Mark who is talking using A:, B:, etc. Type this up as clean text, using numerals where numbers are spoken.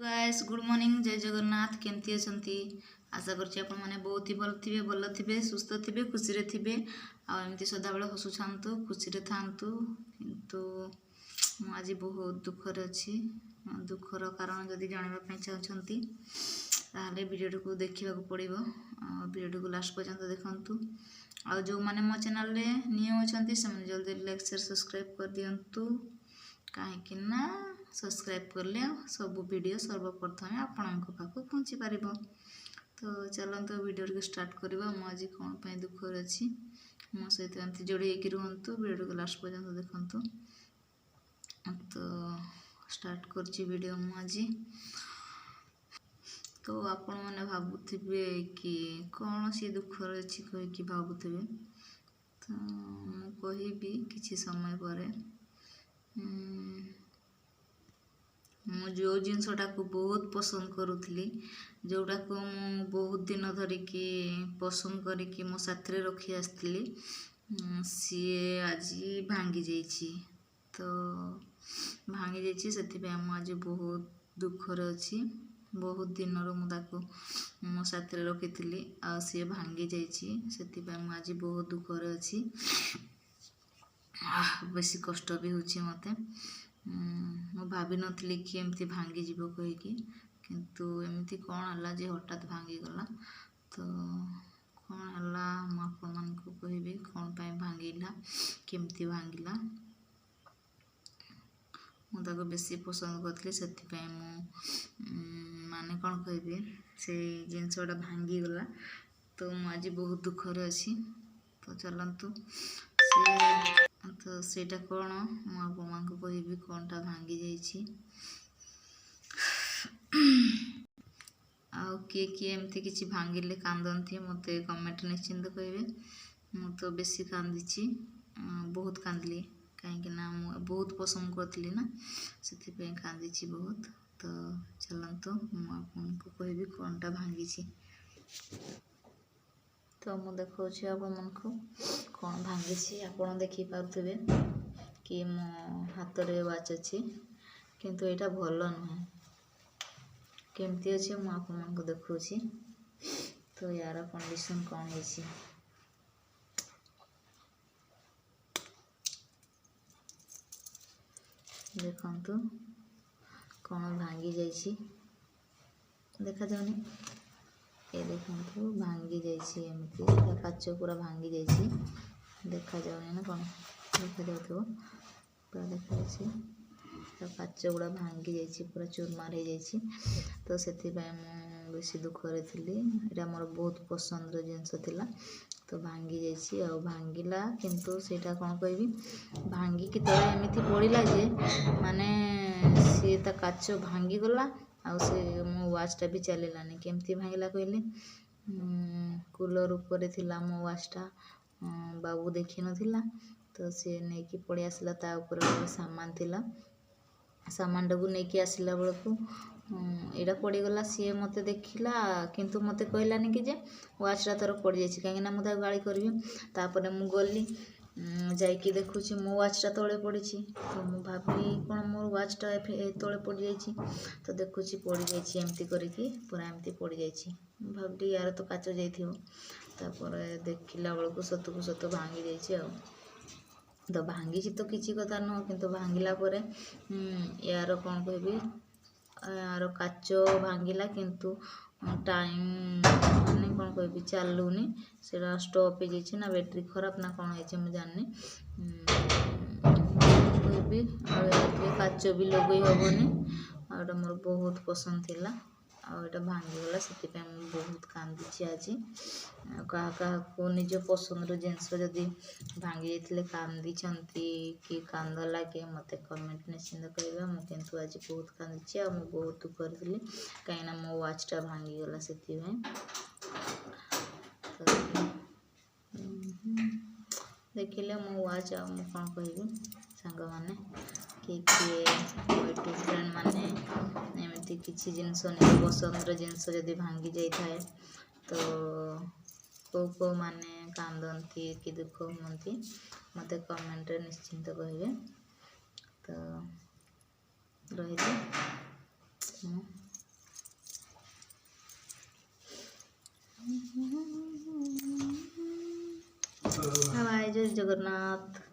A: Guys good morning जय जगन्नाथ केमती अछंती आशा करछि आपण माने बहुत ही भल थिबे सुस्थ थिबे खुशी रे थिबे आ एमती सदा बेले हसु छांतु खुशी रे थांतु किंतु मु आज बहुत दुख रे अछि दुखर कारण जदि जानिबा पई चाहछंती ताहले वीडियो को देखिबा को पड़िबो वीडियो को लास्ट पर्यंत देखंतु आ जो माने मो चैनल रे न्यू अछंती से जल्दी लाइक शेयर सब्सक्राइब कर दियंतु कहीं कि ना सब्सक्राइब करले सब वीडियो सर्वप्रथम आपण पाक पहुँची पार। तो चलते वीडियो को स्टार्ट करवा मु आज कौन पे दुख अच्छी मो सहित एमती जोड़ी रुहतु वीडियो को लास्ट पर्यंत देखु। तो स्टार्ट करची वीडियो मु आज। तो आपण मैंने भावुवे कि कौन सी दुख अच्छी कहीकि भावुवे तो मु कहबी किसी समय पर मु जो जिनसटा को बहुत पसंद करुली जोटा को मु बहुत दिन धरिकी पसंद करी मो साथी रखी आसती सी आज भांगी जाइए। तो भांगी जाइए से आज बहुत दुखर अच्छी बहुत दिन मुझे मो साथी रखी थी आ सी भांगी जाइए से आज बहुत दुखर अच्छी बेसी कष्ट भी होची मते मु भाभी नथली कि एमती भांगी जीवो कहीकि किंतु एमती कौन हला जे हठात भांगी गला। तो कौन हला मु आपन मन को कहबी कौन पाई भांगीला केमती भांगीला मु ताको बेसी पसंद करथली सेति पाई मु माने कौन कहबी से जिनसटा भांगी गला। तो मु आज बहुत दुख रे अछि। तो चलंतु से तो सेटा कौन मु आपन को कहबी कौनटा भांगी जाइछि आउ किए एमती किसी भांगिले कांदती मत कमेंट निश्चिंत कहे। मु तो बेसी कांदी बहुत कांदली कहीं मु बहुत पसंद करी ना से कांदी बहुत। तो चलतु मुझको कहबी कौनटा भांगी। तो मु देखा आपण मन को कौन भांगी आपण देखी पारे कि मो हाथ रे वाच अच्छी किंतु यहाँ भल नुहे केमती अच्छे मु आपण को देखुची। तो यार कंडीशन कौन है देखंतु कौन भांगी जाइए देखा जाऊनी ये देखंतु भांगी जाइए एमती काच पूरा भांगी जाइए देखा जाऊनी ना कौन देखा जाऊ पूरा देखा काच गुड़ा भांगी जाइए पूरा चूरमार हो जाइए। तो से बेसी दुखरे थी यहाँ मोर बहुत पसंद जिनस थिला तो भांगी जाइए आ भांगला किंतु सेटा कौन कहबी भांगी की तले एमती पड़ा जे माने सी ता काच भांगी गला आ से मो वाचटा भी चलानी केमती भांगला कहले कूलर ऊपर थिला मो वाचटा बाबू देखी नथिला। तो सी नहीं कि पड़े आसला ता ऊपर सामान थिला सामान टाक नहीं आसला बेलू यहाँ पड़गला सी मत देखला किंतु मत कहलानी कि वाचटा तोर पड़ जाइए कहीं मुझे गाड़ी करी तापर मु गली जाइकी देखुची मो वाचटा तले पड़ी। तो मु भाभी कौन मोर वाचटा तले पड़ जाइए तो देखुची पड़ जाइए एमती करके पूरा एमती पड़ जाइए भाभी यार तो काच जापर देखला बेलू सतु सत भांगी जाइए आ तो भांगी तो किसी कथा नुह किंतु भांगला यार कौन कहबी यार काच भांगला किंतु टाइम माने कौन कहबी चलूनी से स्टॉप हो जाइए ना बैटरी खराब ना कौन है मुझे जाननी कहबी काच भी लगे हेनी आटा मोर बहुत पसंद थिला आटा भांगीगला से बहुत कांदी आज क्या निज पसंद जिनस जदि भांगी जाते कांदी कि कांद लगे मत कमेंट निश्चिंत कह मुझे आज बहुत कांदी आ बहुत दुख करी कहीं मो वाचटा भांगीगला से देखिले मो वाच आ कौन कहबी सांग मैंने कि फ्रेंड माने एमती किसी जिनस नहीं पसंद जिनस जदि भांगी जाए तो को माने कांदती कि दुख हुंती मत कमेंट निश्चिंत कहे। तो रही ବାଏ ଜୟ ଜଗନ୍ନାଥ।